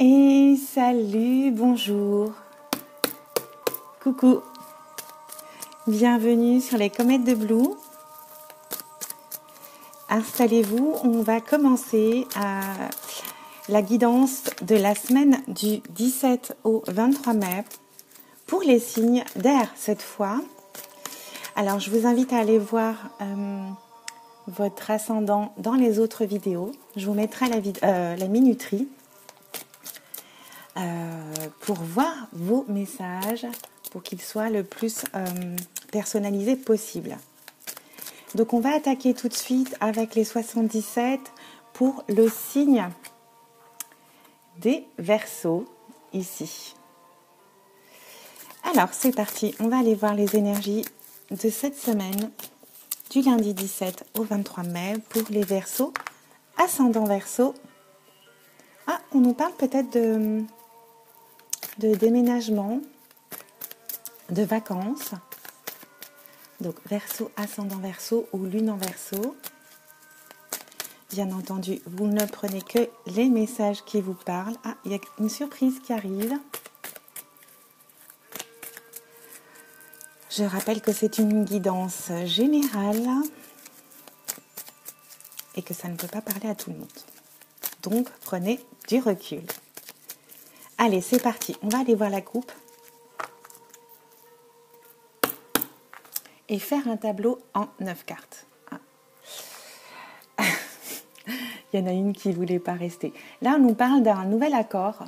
Et salut, bonjour, coucou, bienvenue sur les comètes de Blue. Installez-vous, on va commencer la guidance de la semaine du 17 au 23 mai pour les signes d'air cette fois. Alors je vous invite à aller voir votre ascendant dans les autres vidéos. Je vous mettrai la minuterie pour voir vos messages, pour qu'ils soient le plus personnalisés possible. Donc on va attaquer tout de suite avec les 77 pour le signe des Verseaux ici. Alors c'est parti, on va aller voir les énergies de cette semaine du lundi 17 au 23 mai pour les Verseaux, ascendant Verseau. Ah, on nous parle peut-être de déménagement, de vacances. Donc Verseau, ascendant Verseau ou lune en Verseau. Bien entendu, vous ne prenez que les messages qui vous parlent. Ah, il y a une surprise qui arrive. Je rappelle que c'est une guidance générale et que ça ne peut pas parler à tout le monde. Donc, prenez du recul. Allez, c'est parti. On va aller voir la coupe et faire un tableau en 9 cartes. Ah. Il y en a une qui ne voulait pas rester. Là, on nous parle d'un nouvel accord,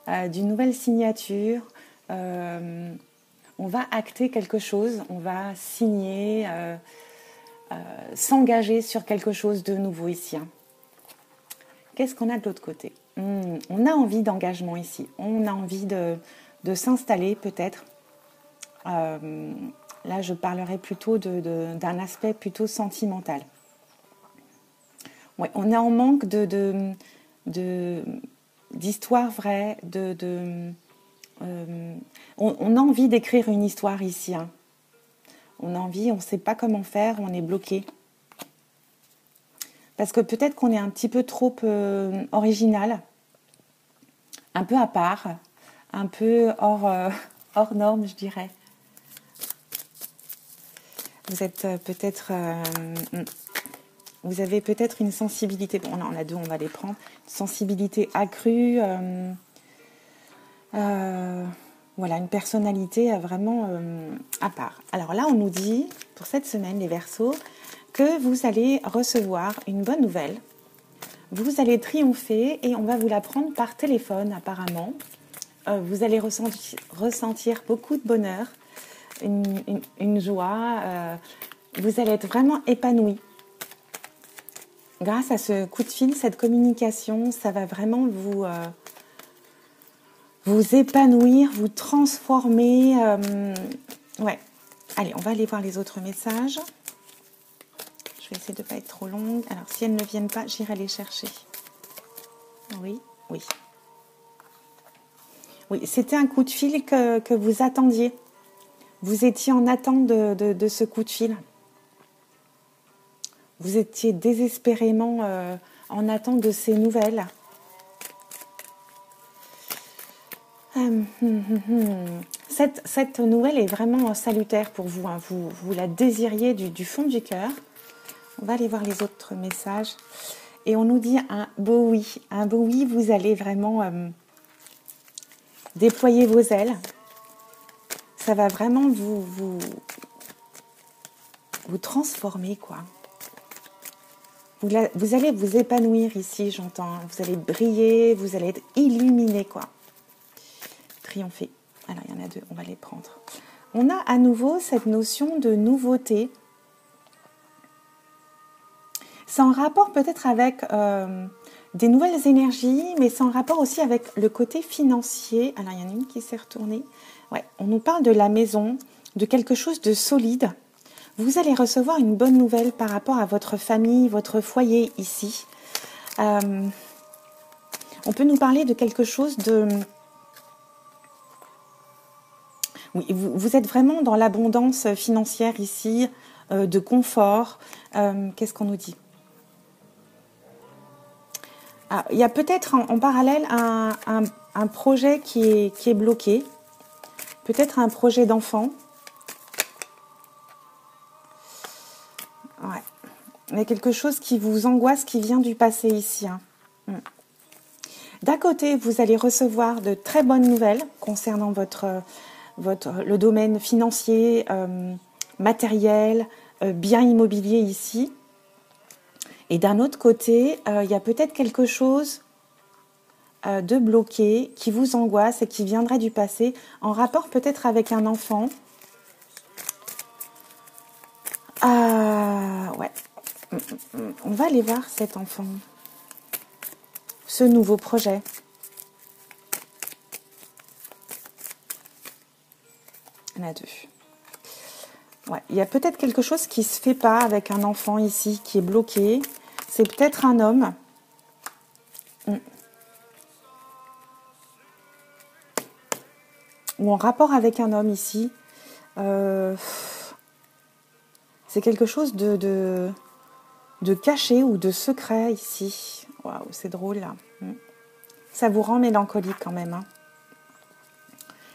d'une nouvelle signature. On va acter quelque chose, on va signer, s'engager sur quelque chose de nouveau ici. Qu'est-ce qu'on a de l'autre côté ? On a envie d'engagement ici, on a envie de s'installer peut-être. Là, je parlerai plutôt d'un aspect plutôt sentimental. Ouais, on est en manque d'histoires vraies, on a envie d'écrire une histoire ici. On a envie, on ne sait pas comment faire, on est bloqué. Parce que peut-être qu'on est un petit peu trop original, un peu à part, un peu hors norme, je dirais. Vous êtes peut-être... vous avez peut-être une sensibilité... Bon, on en a deux, on va les prendre. Une sensibilité accrue... voilà, une personnalité vraiment à part. Alors là, on nous dit, pour cette semaine, les Verseaux, que vous allez recevoir une bonne nouvelle. Vous allez triompher et on va vous la prendre par téléphone, apparemment. Vous allez ressentir beaucoup de bonheur, une joie. Vous allez être vraiment épanoui. Grâce à ce coup de fil, cette communication, ça va vraiment vous épanouir, vous transformer. Ouais. Allez, on va aller voir les autres messages. Je vais essayer de ne pas être trop longue. Alors, si elles ne viennent pas, j'irai les chercher. Oui. Oui, c'était un coup de fil que vous attendiez. Vous étiez en attente de ce coup de fil. Vous étiez désespérément en attente de ces nouvelles. Cette nouvelle est vraiment salutaire pour vous. Vous la désiriez du fond du cœur. On va aller voir les autres messages. Et on nous dit un beau oui. Un beau oui, vous allez vraiment déployer vos ailes. Ça va vraiment vous transformer, quoi. Vous allez vous épanouir ici, j'entends. Vous allez briller, vous allez être illuminé, quoi. Triompher. Alors, il y en a deux, on va les prendre. On a à nouveau cette notion de nouveauté. C'est en rapport peut-être avec des nouvelles énergies, mais c'est en rapport aussi avec le côté financier. Alors, il y en a une qui s'est retournée. Ouais, on nous parle de la maison, de quelque chose de solide. Vous allez recevoir une bonne nouvelle par rapport à votre famille, votre foyer ici. On peut nous parler de quelque chose de... Oui, vous êtes vraiment dans l'abondance financière ici, de confort. Qu'est-ce qu'on nous dit ? Ah, il y a peut-être en parallèle un projet qui est bloqué. Peut-être un projet d'enfant. Ouais. Il y a quelque chose qui vous angoisse, qui vient du passé ici. Hein. D'un côté, vous allez recevoir de très bonnes nouvelles concernant le domaine financier, matériel, bien immobilier ici. Et d'un autre côté, il y a peut-être quelque chose de bloqué qui vous angoisse et qui viendrait du passé, en rapport peut-être avec un enfant. Ouais. On va aller voir cet enfant. Ce nouveau projet. Il y en a deux. Ouais. Il y a peut-être quelque chose qui ne se fait pas avec un enfant ici, qui est bloqué. C'est peut-être un homme. Ou en rapport avec un homme ici. C'est quelque chose de caché ou de secret ici. Waouh, c'est drôle là. Ça vous rend mélancolique quand même. Hein.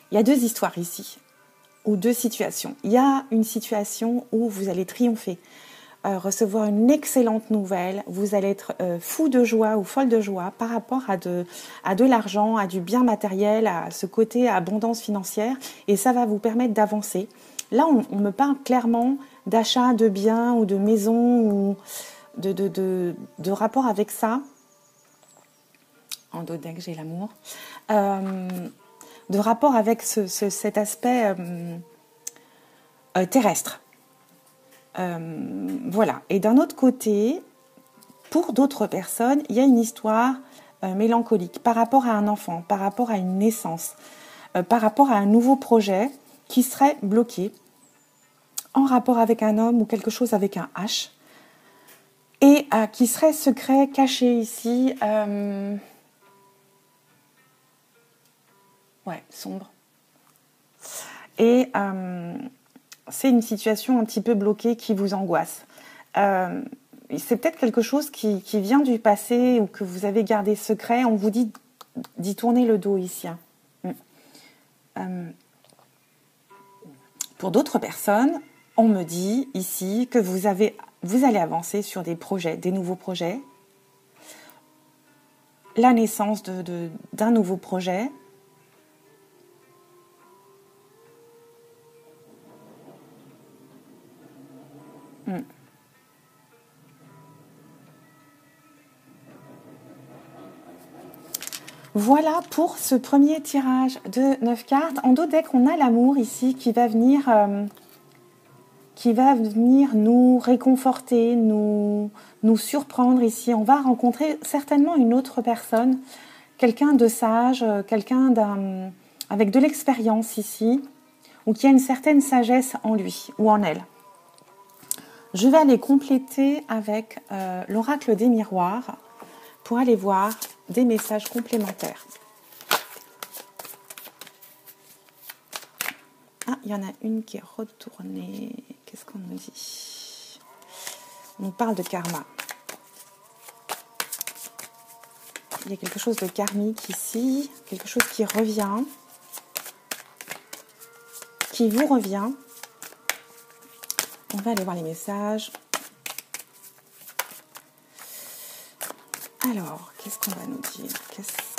Il y a deux histoires ici, ou deux situations. Il y a une situation où vous allez triompher, recevoir une excellente nouvelle, vous allez être fou de joie ou folle de joie par rapport à de l'argent, à du bien matériel, à ce côté abondance financière, et ça va vous permettre d'avancer. Là, on me parle clairement d'achat de biens ou de maisons ou de rapport avec ça. En dodec, j'ai l'amour. De rapport avec cet aspect terrestre. Voilà. Et d'un autre côté, pour d'autres personnes, il y a une histoire mélancolique par rapport à un enfant, par rapport à une naissance, par rapport à un nouveau projet qui serait bloqué en rapport avec un homme ou quelque chose avec un H et qui serait secret, caché ici. Ouais, sombre. Et c'est une situation un petit peu bloquée qui vous angoisse. C'est peut-être quelque chose qui vient du passé ou que vous avez gardé secret. On vous dit d'y tourner le dos ici. Pour d'autres personnes, on me dit ici que vous allez avancer sur des projets, des nouveaux projets. La naissance d'un nouveau projet. Voilà pour ce premier tirage de 9 cartes. En dos deck, on a l'amour ici qui va venir nous réconforter, nous surprendre ici. On va rencontrer certainement une autre personne, quelqu'un de sage, quelqu'un avec de l'expérience ici, ou qui a une certaine sagesse en lui ou en elle. Je vais aller compléter avec l'oracle des miroirs pour aller voir des messages complémentaires. Ah, il y en a une qui est retournée. Qu'est-ce qu'on nous dit? On nous parle de karma. Il y a quelque chose de karmique ici, quelque chose qui revient, qui vous revient. On va aller voir les messages. Alors, qu'est-ce qu'on va nous dire?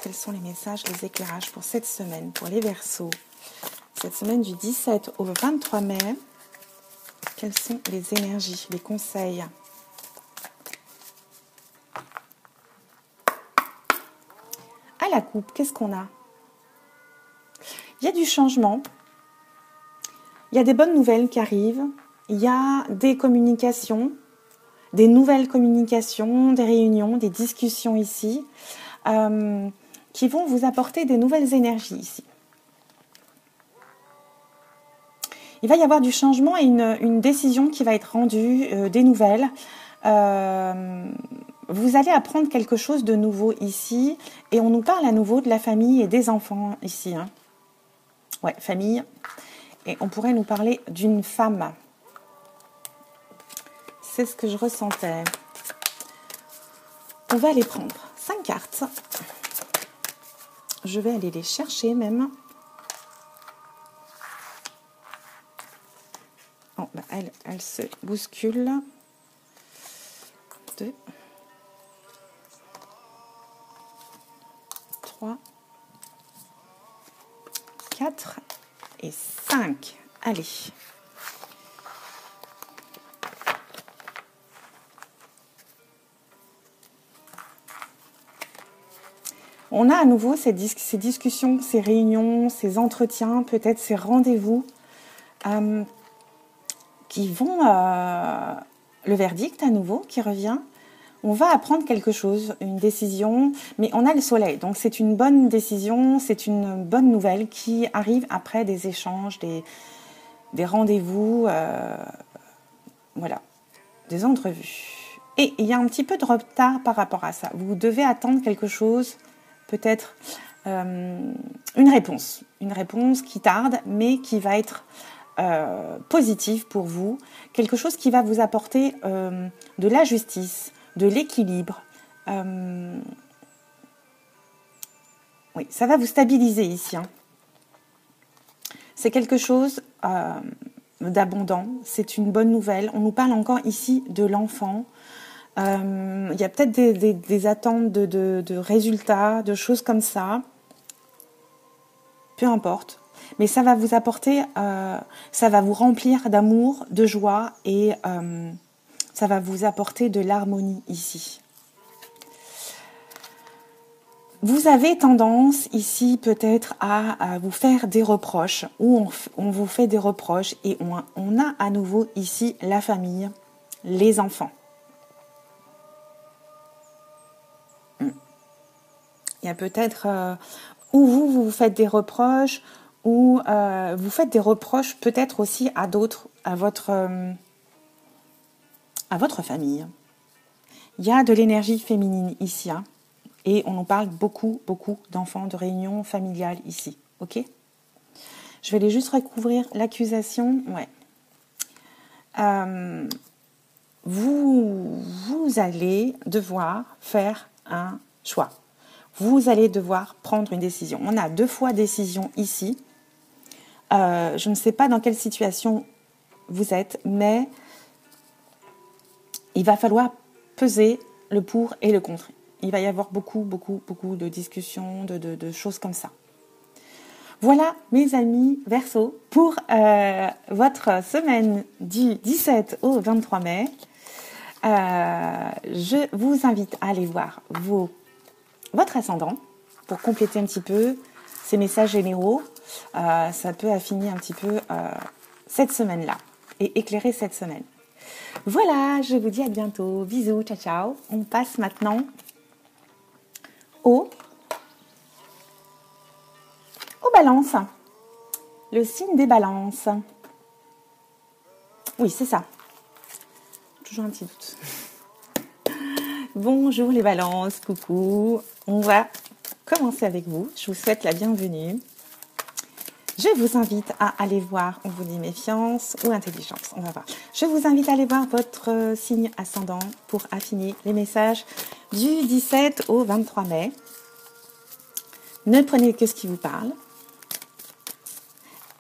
Quels sont les messages, les éclairages pour cette semaine, pour les Verseaux? Cette semaine du 17 au 23 mai, quelles sont les énergies, les conseils? À la coupe, qu'est-ce qu'on a? Il y a du changement, il y a des bonnes nouvelles qui arrivent, il y a des communications, des nouvelles communications, des réunions, des discussions ici, qui vont vous apporter des nouvelles énergies ici. Il va y avoir du changement et une décision qui va être rendue, des nouvelles. Vous allez apprendre quelque chose de nouveau ici. Et on nous parle à nouveau de la famille et des enfants ici. Hein. Ouais, famille. Et on pourrait nous parler d'une femme. C'est ce que je ressentais. On va aller prendre 5 cartes. Je vais aller les chercher même. Oh, bah elle se bouscule. 2, 3, 4 et 5. Allez. On a à nouveau ces discussions, ces réunions, ces entretiens, peut-être ces rendez-vous qui vont... le verdict à nouveau qui revient. On va apprendre quelque chose, une décision, mais on a le soleil. Donc c'est une bonne décision, c'est une bonne nouvelle qui arrive après des échanges, des rendez-vous, voilà, des entrevues. Et il y a un petit peu de retard par rapport à ça. Vous devez attendre quelque chose, peut-être une réponse qui tarde, mais qui va être positive pour vous, quelque chose qui va vous apporter de la justice, de l'équilibre. Oui, ça va vous stabiliser ici. C'est quelque chose d'abondant, c'est une bonne nouvelle. On nous parle encore ici de l'enfant. Il y a peut-être des attentes de résultats, de choses comme ça. Peu importe. Mais ça va vous apporter, ça va vous remplir d'amour, de joie et ça va vous apporter de l'harmonie ici. Vous avez tendance ici peut-être à vous faire des reproches ou on vous fait des reproches et on a à nouveau ici la famille, les enfants. Il y a peut-être où vous faites des reproches ou vous faites des reproches peut-être aussi à d'autres, à votre famille. Il y a de l'énergie féminine ici, et on nous parle beaucoup d'enfants, de réunions familiales ici, ok ? Je vais aller juste recouvrir l'accusation, ouais. Vous allez devoir faire un choix. Vous allez devoir prendre une décision. On a 2 fois décision ici. Je ne sais pas dans quelle situation vous êtes, mais il va falloir peser le pour et le contre. Il va y avoir beaucoup de discussions, de choses comme ça. Voilà, mes amis Verseau, pour votre semaine du 17 au 23 mai. Je vous invite à aller voir votre ascendant pour compléter un petit peu ces messages généraux. Ça peut affiner un petit peu cette semaine-là et éclairer cette semaine. Voilà, je vous dis à bientôt. Bisous, ciao, ciao. On passe maintenant aux balances. Le signe des balances. Oui, c'est ça. Toujours un petit doute. Bonjour les balances, coucou. On va commencer avec vous. Je vous souhaite la bienvenue. Je vous invite à aller voir, on vous dit méfiance ou intelligence, on va voir. Je vous invite à aller voir votre signe ascendant pour affiner les messages du 17 au 23 mai. Ne prenez que ce qui vous parle.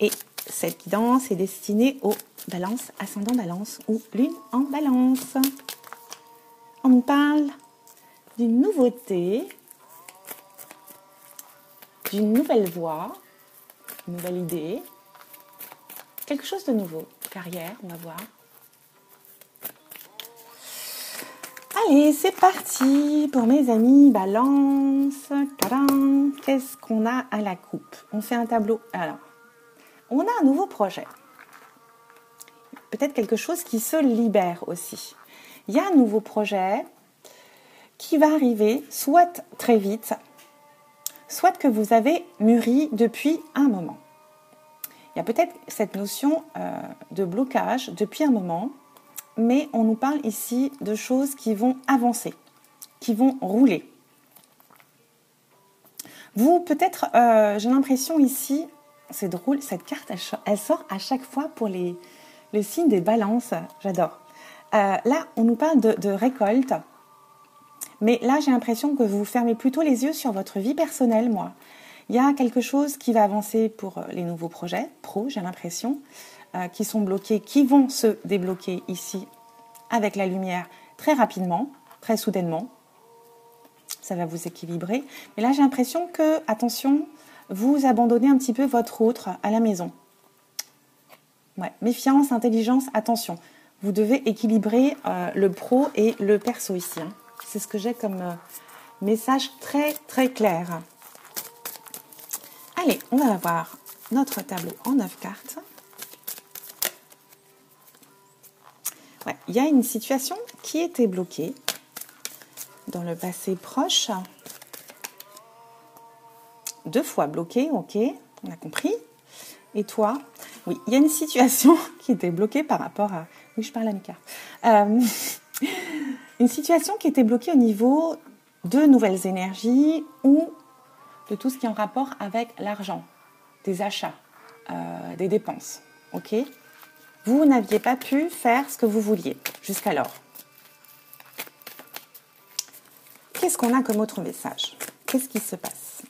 Et cette guidance est destinée aux balances, ascendant balance ou lune en balance. On nous parle d'une nouveauté, d'une nouvelle voie, une nouvelle idée, quelque chose de nouveau. Carrière, on va voir. Allez, c'est parti pour mes amis balance. Tadam. Qu'est-ce qu'on a à la coupe? On fait un tableau. Alors, on a un nouveau projet. Peut-être quelque chose qui se libère aussi. Il y a un nouveau projet qui va arriver soit très vite, soit que vous avez mûri depuis un moment. Il y a peut-être cette notion de blocage depuis un moment, mais on nous parle ici de choses qui vont avancer, qui vont rouler. Vous, peut-être, j'ai l'impression ici, c'est drôle, cette carte, elle sort à chaque fois pour le signe des balances, j'adore. Là, on nous parle de récolte, Mais là, j'ai l'impression que vous fermez plutôt les yeux sur votre vie personnelle, moi. Il y a quelque chose qui va avancer pour les nouveaux projets pro, j'ai l'impression, qui sont bloqués, qui vont se débloquer ici avec la lumière très rapidement, très soudainement. Ça va vous équilibrer. Mais là, j'ai l'impression que, attention, vous abandonnez un petit peu votre autre à la maison. Ouais, méfiance, intelligence, attention. Vous devez équilibrer le pro et le perso ici. Hein. C'est ce que j'ai comme message très très clair. Allez, on va voir notre tableau en 9 cartes. Ouais, il y a une situation qui était bloquée dans le passé proche. 2 fois bloquée, ok, on a compris. Et toi? Oui, il y a une situation qui était bloquée par rapport à... Oui, je parle à mes cartes. Une situation qui était bloquée au niveau de nouvelles énergies ou de tout ce qui est en rapport avec l'argent, des achats, des dépenses. Ok? Vous n'aviez pas pu faire ce que vous vouliez jusqu'alors. Qu'est-ce qu'on a comme autre message? Qu'est-ce qui se passe?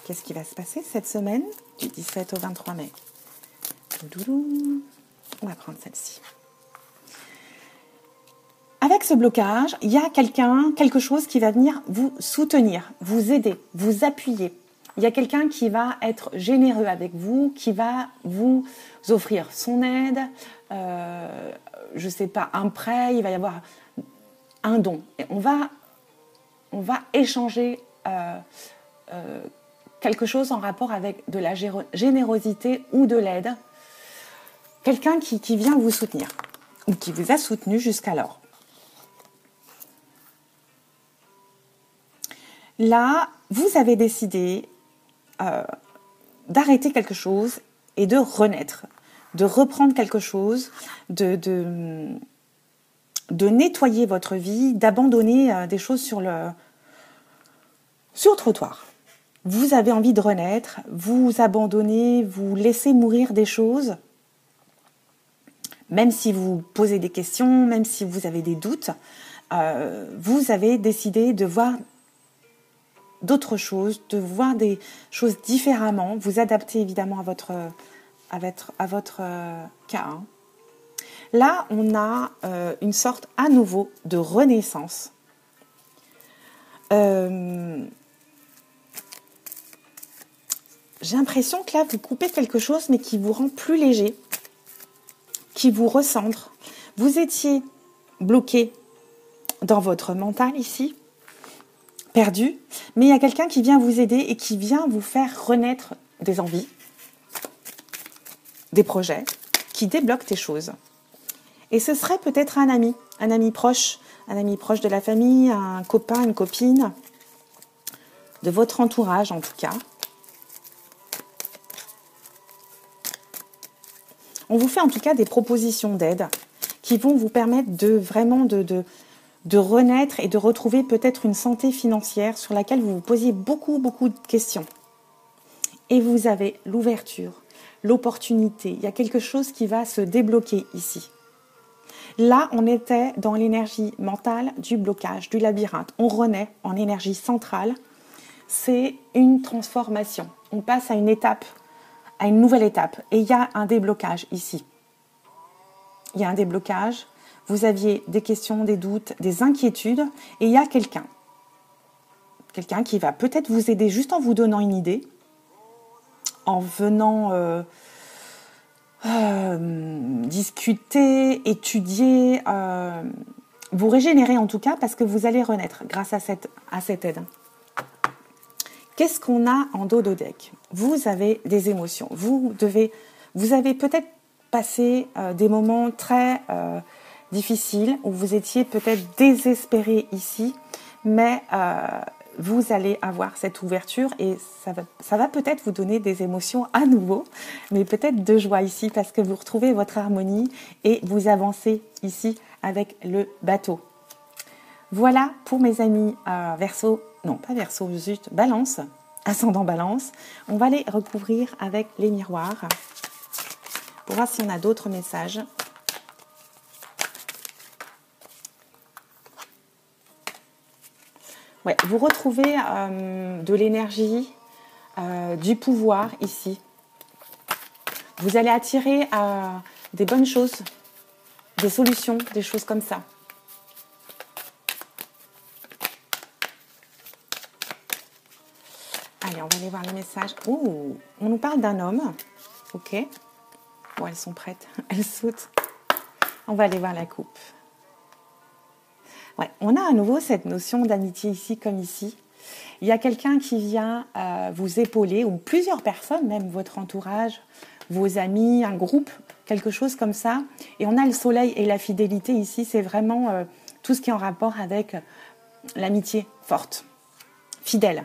Qu'est-ce qui va se passer cette semaine du 17 au 23 mai? On va prendre celle-ci. Avec ce blocage, il y a quelque chose qui va venir vous soutenir, vous aider, vous appuyer. Il y a quelqu'un qui va être généreux avec vous, qui va vous offrir son aide, je ne sais pas, un prêt, il va y avoir un don. Et on va échanger quelque chose en rapport avec de la générosité ou de l'aide. Quelqu'un qui vient vous soutenir ou qui vous a soutenu jusqu'alors. Là, vous avez décidé d'arrêter quelque chose et de renaître, de reprendre quelque chose, de nettoyer votre vie, d'abandonner des choses sur le trottoir. Vous avez envie de renaître, vous abandonnez, vous laissez mourir des choses, même si vous posez des questions, même si vous avez des doutes, vous avez décidé de voir d'autres choses, de voir des choses différemment, vous adaptez évidemment à votre cas. Hein. Là, on a une sorte à nouveau de renaissance. J'ai l'impression que là, vous coupez quelque chose, mais qui vous rend plus léger, qui vous recentre. Vous étiez bloqué dans votre mental ici, perdu, mais il y a quelqu'un qui vient vous aider et qui vient vous faire renaître des envies, des projets, qui débloquent des choses. Et ce serait peut-être un ami proche de la famille, un copain, une copine, de votre entourage en tout cas. On vous fait en tout cas des propositions d'aide qui vont vous permettre de vraiment de renaître et de retrouver peut-être une santé financière sur laquelle vous vous posiez beaucoup de questions. Et vous avez l'ouverture, l'opportunité. Il y a quelque chose qui va se débloquer ici. Là, on était dans l'énergie mentale du blocage, du labyrinthe. On renaît en énergie centrale. C'est une transformation. On passe à une étape, à une nouvelle étape. Et il y a un déblocage ici. Il y a un déblocage. Vous aviez des questions, des doutes, des inquiétudes. Et il y a quelqu'un qui va peut-être vous aider juste en vous donnant une idée, en venant discuter, étudier, vous régénérer en tout cas, parce que vous allez renaître grâce à cette aide. Qu'est-ce qu'on a en dos de deck? Vous avez des émotions. Vous avez peut-être passé des moments très difficiles où vous étiez peut-être désespéré ici, mais vous allez avoir cette ouverture et ça va peut-être vous donner des émotions à nouveau, mais peut-être de joie ici parce que vous retrouvez votre harmonie et vous avancez ici avec le bateau. Voilà pour mes amis Verseau, non pas Verseau, juste Balance, ascendant Balance. On va les recouvrir avec les miroirs pour voir si on a d'autres messages. Ouais, vous retrouvez de l'énergie, du pouvoir ici. Vous allez attirer des bonnes choses, des solutions, des choses comme ça. Allez, on va aller voir les messages. Ouh, on nous parle d'un homme. Ok. Bon, elles sont prêtes. Elles sautent. On va aller voir la coupe. Ouais, on a à nouveau cette notion d'amitié ici comme ici. Il y a quelqu'un qui vient vous épauler, ou plusieurs personnes, même votre entourage, vos amis, un groupe, quelque chose comme ça. Et on a le soleil et la fidélité ici. C'est vraiment tout ce qui est en rapport avec l'amitié forte, fidèle.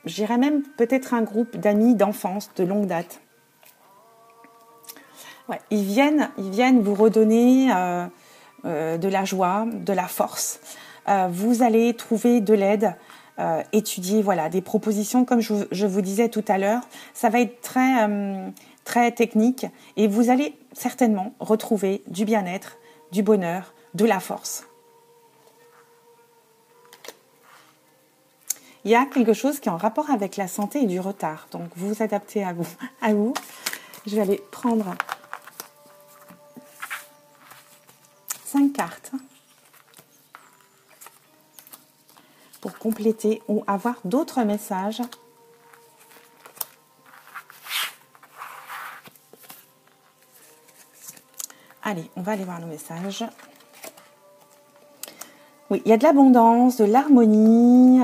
J'irais même peut-être un groupe d'amis d'enfance, de longue date. Ouais, ils viennent vous redonner de la joie, de la force. Vous allez trouver de l'aide, étudier voilà, des propositions, comme je vous disais tout à l'heure. Ça va être très technique et vous allez certainement retrouver du bien-être, du bonheur, de la force. Il y a quelque chose qui est en rapport avec la santé et du retard. Donc, vous vous adaptez à vous. Je vais aller prendre 5 cartes pour compléter ou avoir d'autres messages. Allez, on va aller voir nos messages. Oui, il y a de l'abondance, de l'harmonie.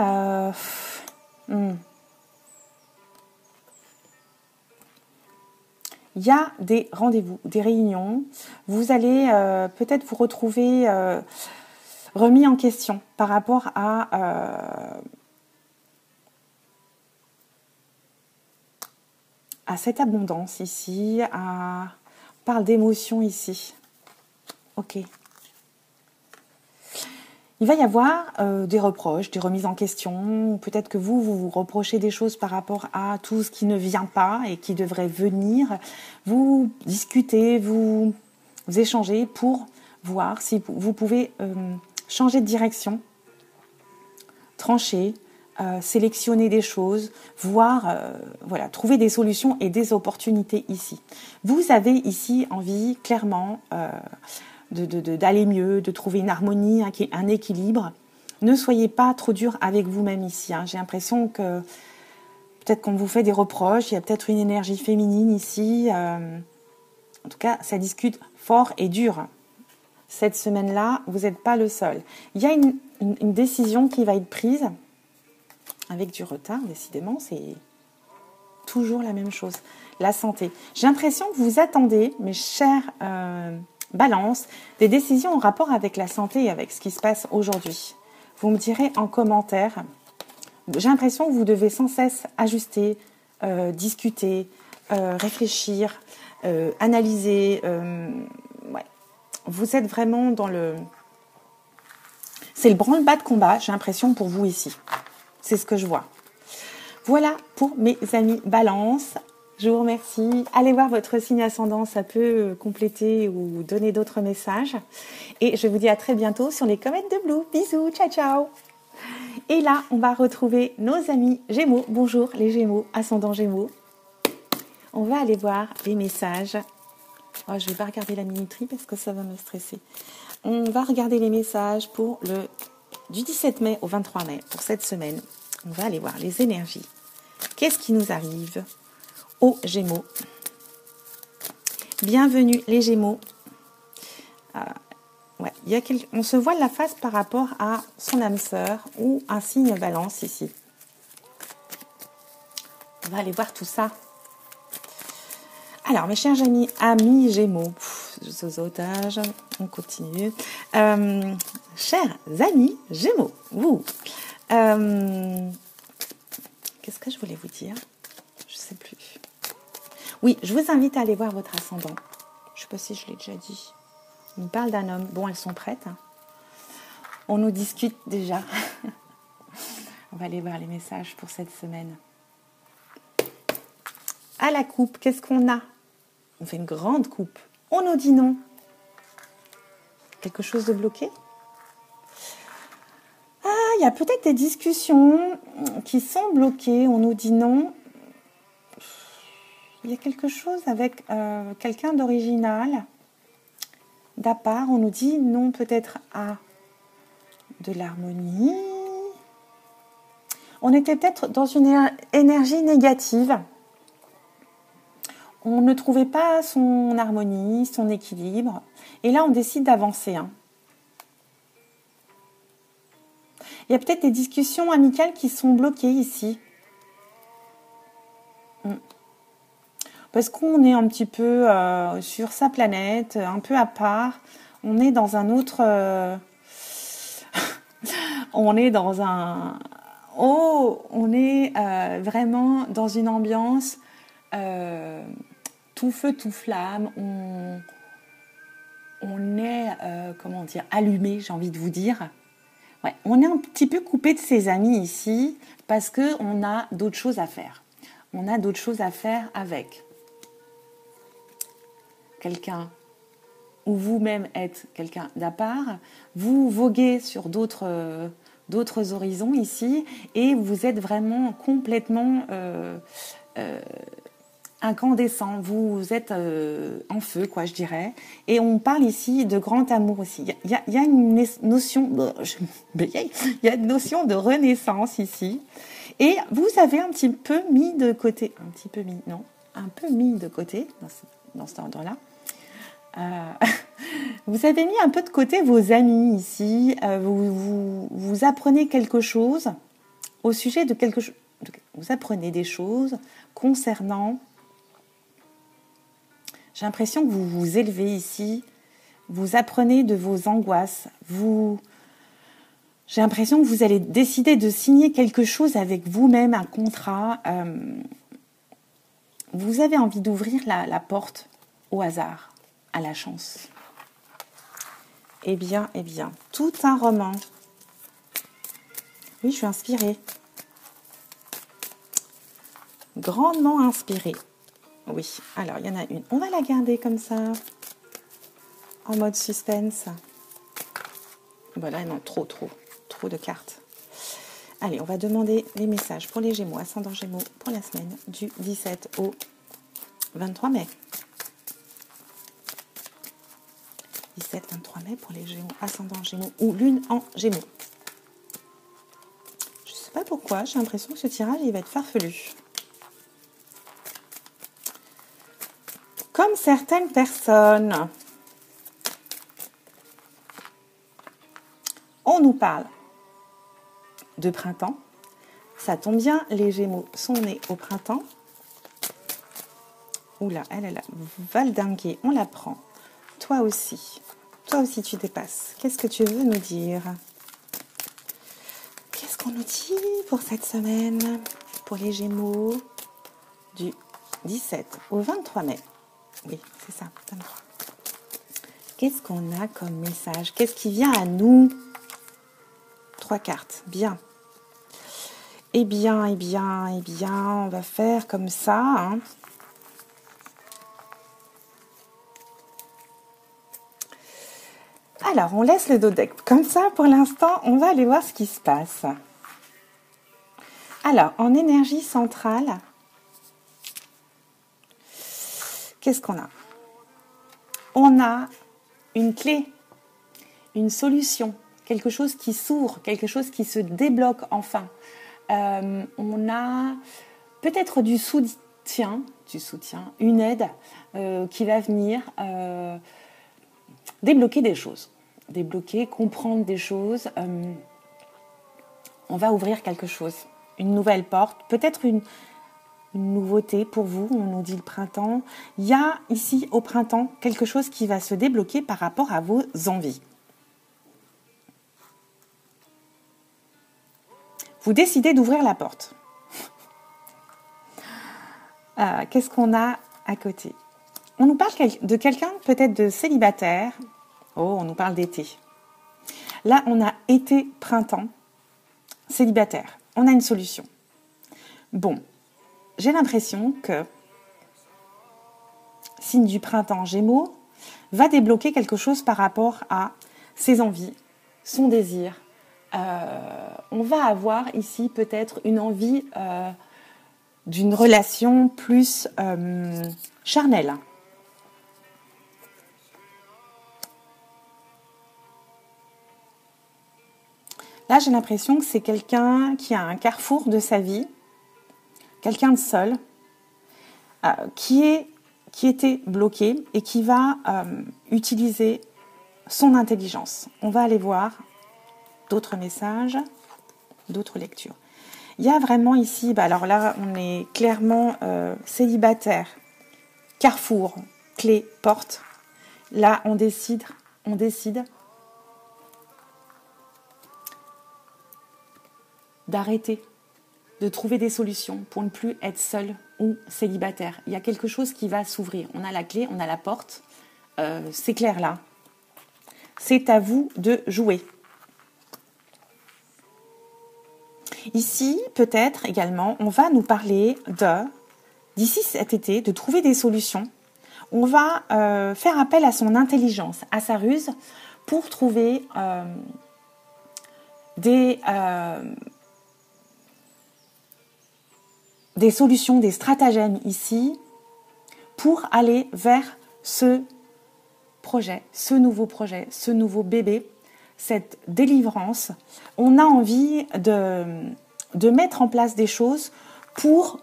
Il y a des rendez-vous, des réunions. Vous allez peut-être vous retrouver remis en question par rapport à cette abondance ici. On parle d'émotions ici. Ok. Il va y avoir des reproches, des remises en question. Peut-être que vous reprochez des choses par rapport à tout ce qui ne vient pas et qui devrait venir. Vous discutez, vous échangez pour voir si vous pouvez changer de direction, trancher, sélectionner des choses, voir, voilà, trouver des solutions et des opportunités ici. Vous avez ici envie clairement d'aller mieux, de trouver une harmonie, un équilibre. Ne soyez pas trop dur avec vous-même ici. J'ai l'impression que peut-être qu'on vous fait des reproches, il y a peut-être une énergie féminine ici. En tout cas, ça discute fort et dur. Cette semaine-là, vous n'êtes pas le seul. Il y a une décision qui va être prise avec du retard, décidément, c'est toujours la même chose. La santé. J'ai l'impression que vous attendez, mes chers Balance, des décisions en rapport avec la santé et avec ce qui se passe aujourd'hui. Vous me direz en commentaire. J'ai l'impression que vous devez sans cesse ajuster, discuter, réfléchir, analyser. Ouais. Vous êtes vraiment dans le... C'est le branle-bas de combat, j'ai l'impression, pour vous ici. C'est ce que je vois. Voilà pour mes amis Balance. Je vous remercie. Allez voir votre signe ascendant, ça peut compléter ou donner d'autres messages. Et je vous dis à très bientôt sur les comètes de Blue. Bisous, ciao ciao. Et là, on va retrouver nos amis Gémeaux. Bonjour les Gémeaux, ascendant Gémeaux. On va aller voir les messages. Oh, je ne vais pas regarder la minuterie parce que ça va me stresser. On va regarder les messages pour du 17 mai au 23 mai, pour cette semaine. On va aller voir les énergies. Qu'est-ce qui nous arrive aux Gémeaux? Bienvenue les Gémeaux. Ouais, on se voile la face par rapport à son âme sœur ou un signe Balance ici. On va aller voir tout ça. Alors, mes chers amis Gémeaux, zozotage, on continue. Chers amis Gémeaux, vous, qu'est-ce que je voulais vous dire? Je ne sais plus. Oui, je vous invite à aller voir votre ascendant. Je ne sais pas si je l'ai déjà dit. On nous parle d'un homme. Bon, elles sont prêtes. On nous discute déjà. On va aller voir les messages pour cette semaine. À la coupe, qu'est-ce qu'on a? On fait une grande coupe. On nous dit non. Quelque chose de bloqué? il y a peut-être des discussions qui sont bloquées. On nous dit non. Il y a quelque chose avec quelqu'un d'original, d'à part. On nous dit non peut-être à de l'harmonie. On était peut-être dans une énergie négative. On ne trouvait pas son harmonie, son équilibre. Et là, on décide d'avancer. Il y a peut-être des discussions amicales qui sont bloquées ici. Parce qu'on est un petit peu sur sa planète, un peu à part. On est dans un autre... on est dans un... on est vraiment dans une ambiance tout feu, tout flamme. On est, comment dire, allumé, j'ai envie de vous dire. Ouais, on est un petit peu coupé de ses amis ici parce qu'on a d'autres choses à faire. On a d'autres choses à faire avec quelqu'un ou vous-même êtes quelqu'un d'à part. Vous voguez sur d'autres horizons ici et vous êtes vraiment complètement incandescent. Vous êtes en feu, quoi, je dirais. Et on parle ici de grand amour aussi. Il y a une notion... Il y a une notion de renaissance ici. Et vous avez un petit peu mis de côté... Un peu mis de côté dans cet ordre-là. Vous avez mis un peu de côté vos amis ici. Vous apprenez quelque chose au sujet de quelque chose. Vous apprenez des choses concernant... J'ai l'impression que vous vous élevez ici. Vous apprenez de vos angoisses. J'ai l'impression que vous allez décider de signer quelque chose avec vous-même, un contrat. Vous avez envie d'ouvrir la porte au hasard, à la chance. Eh bien, tout un roman. Oui, je suis inspirée. Grandement inspirée. Oui, alors il y en a une. On va la garder comme ça, en mode suspense. Voilà, non, trop de cartes. Allez, on va demander les messages pour les Gémeaux, ascendant Gémeaux, pour la semaine du 17 au 23 mai. 17-23 mai pour les Gémeaux, ascendant Gémeaux ou lune en Gémeaux. Je ne sais pas pourquoi, j'ai l'impression que ce tirage, il va être farfelu. Comme certaines personnes, on nous parle de printemps. Ça tombe bien, les Gémeaux sont nés au printemps. Oula, elle a valdingué, on la prend. Toi aussi tu dépasses. Qu'est-ce que tu veux nous dire? Qu'est-ce qu'on nous dit pour cette semaine? Pour les Gémeaux du 17 au 23 mai. Oui, c'est ça. Qu'est-ce qu'on a comme message? Qu'est-ce qui vient à nous? 3 cartes. Bien. Eh bien, on va faire comme ça. Alors, on laisse le dos deck comme ça pour l'instant. On va aller voir ce qui se passe. Alors, en énergie centrale, qu'est-ce qu'on a? On a une clé, une solution, quelque chose qui s'ouvre, quelque chose qui se débloque enfin. On a peut-être du soutien, une aide qui va venir débloquer des choses, comprendre des choses. On va ouvrir quelque chose, une nouvelle porte, peut-être une nouveauté pour vous. On nous dit le printemps. Il y a ici au printemps quelque chose qui va se débloquer par rapport à vos envies. Vous décidez d'ouvrir la porte. Qu'est-ce qu'on a à côté? On nous parle de quelqu'un peut-être de célibataire. Oh, on nous parle d'été. Là, on a été, printemps, célibataire. On a une solution. Bon, j'ai l'impression que signe du printemps Gémeaux va débloquer quelque chose par rapport à ses envies, son désir. on va avoir ici peut-être une envie d'une relation plus charnelle. Là, j'ai l'impression que c'est quelqu'un qui a un carrefour de sa vie, quelqu'un de seul, qui était bloqué et qui va utiliser son intelligence. On va aller voir d'autres messages, d'autres lectures. Il y a vraiment ici, alors là, on est clairement célibataire, carrefour, clé, porte. Là, on décide d'arrêter, de trouver des solutions pour ne plus être seul ou célibataire. Il y a quelque chose qui va s'ouvrir. On a la clé, on a la porte. C'est clair là. C'est à vous de jouer. Ici, peut-être également, on va nous parler d'ici cet été, de trouver des solutions. On va faire appel à son intelligence, à sa ruse, pour trouver des solutions, des stratagèmes ici, pour aller vers ce projet, ce nouveau bébé, cette délivrance. On a envie de mettre en place des choses pour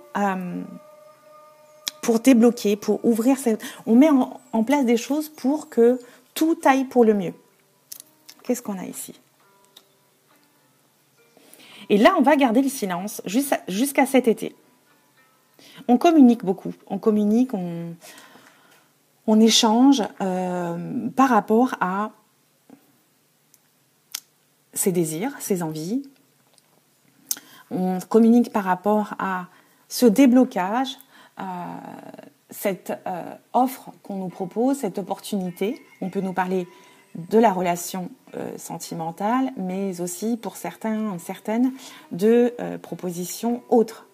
débloquer, pour ouvrir on met en place des choses pour que tout aille pour le mieux. Qu'est-ce qu'on a ici? Et là, on va garder le silence jusqu'à cet été. On communique beaucoup, on communique, on échange par rapport à ses désirs, ses envies. On communique par rapport à ce déblocage, cette offre qu'on nous propose, cette opportunité. On peut nous parler de la relation sentimentale, mais aussi pour certaines de propositions autres.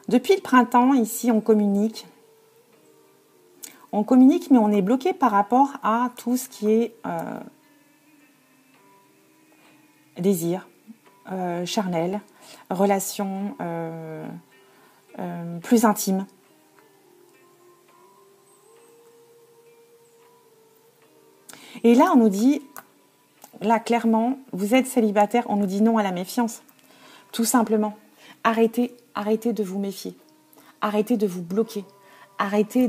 Depuis le printemps, ici, on communique. On communique, mais on est bloqué par rapport à tout ce qui est désir, charnel, relation plus intime. Et là, on nous dit, là, clairement, vous êtes célibataire, on nous dit non à la méfiance. Tout simplement. Arrêtez de vous méfier. Arrêtez de vous bloquer. Arrêtez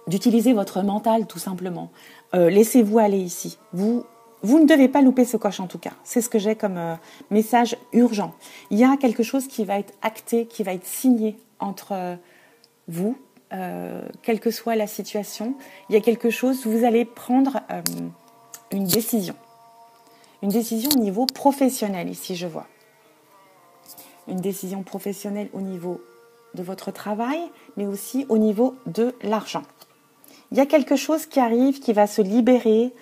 d'utiliser votre mental, tout simplement. Laissez-vous aller ici. Vous ne devez pas louper ce coche, en tout cas. C'est ce que j'ai comme message urgent. Il y a quelque chose qui va être acté, qui va être signé entre vous, quelle que soit la situation. Il y a quelque chose, vous allez prendre une décision. Une décision au niveau professionnel, ici, je vois. Une décision professionnelle au niveau de votre travail, mais aussi au niveau de l'argent. Il y a quelque chose qui arrive, qui va se libérer.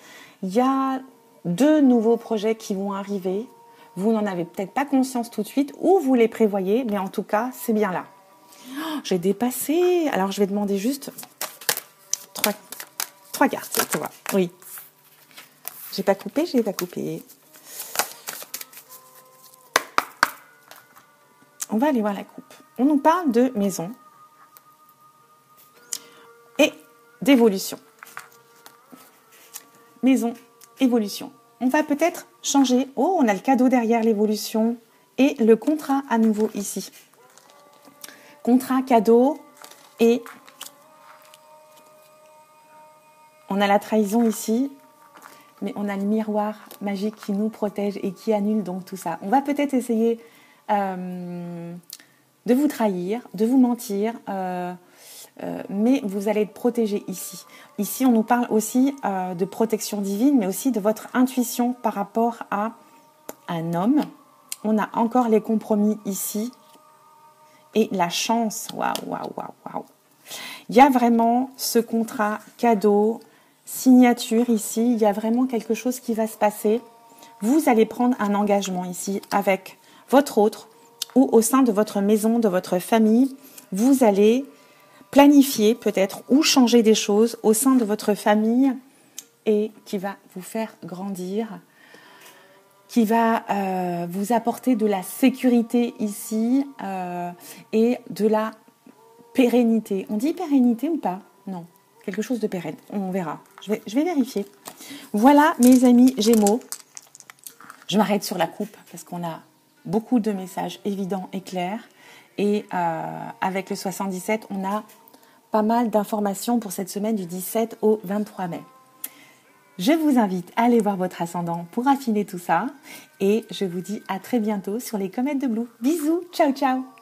Il y a 2 nouveaux projets qui vont arriver. Vous n'en avez peut-être pas conscience tout de suite, ou vous les prévoyez, mais en tout cas, c'est bien là. Oh, j'ai dépassé. Alors, je vais demander juste 3 cartes, tu vois. Oui. J'ai pas coupé. On va aller voir la coupe. On nous parle de maison et d'évolution. Maison, évolution. On va peut-être changer. Oh, on a le cadeau derrière l'évolution et le contrat à nouveau ici. Contrat, cadeau et on a la trahison ici, mais on a le miroir magique qui nous protège et qui annule donc tout ça. On va peut-être essayer de vous trahir, de vous mentir, mais vous allez être protégé ici. Ici, on nous parle aussi de protection divine, mais aussi de votre intuition par rapport à un homme. On a encore les compromis ici et la chance. Waouh. Il y a vraiment ce contrat cadeau, signature ici. Il y a vraiment quelque chose qui va se passer. Vous allez prendre un engagement ici avec votre autre ou au sein de votre maison, de votre famille. Vous allez planifier peut-être ou changer des choses au sein de votre famille et qui va vous faire grandir, qui va vous apporter de la sécurité ici et de la pérennité. On dit pérennité ou pas? Non, quelque chose de pérenne. On verra. Je vais vérifier. Voilà mes amis Gémeaux. Je m'arrête sur la coupe parce qu'on a beaucoup de messages évidents et clairs. Et avec le 77, on a pas mal d'informations pour cette semaine du 17 au 23 mai. Je vous invite à aller voir votre ascendant pour affiner tout ça. Et je vous dis à très bientôt sur les comètes de Blue. Bisous, ciao ciao.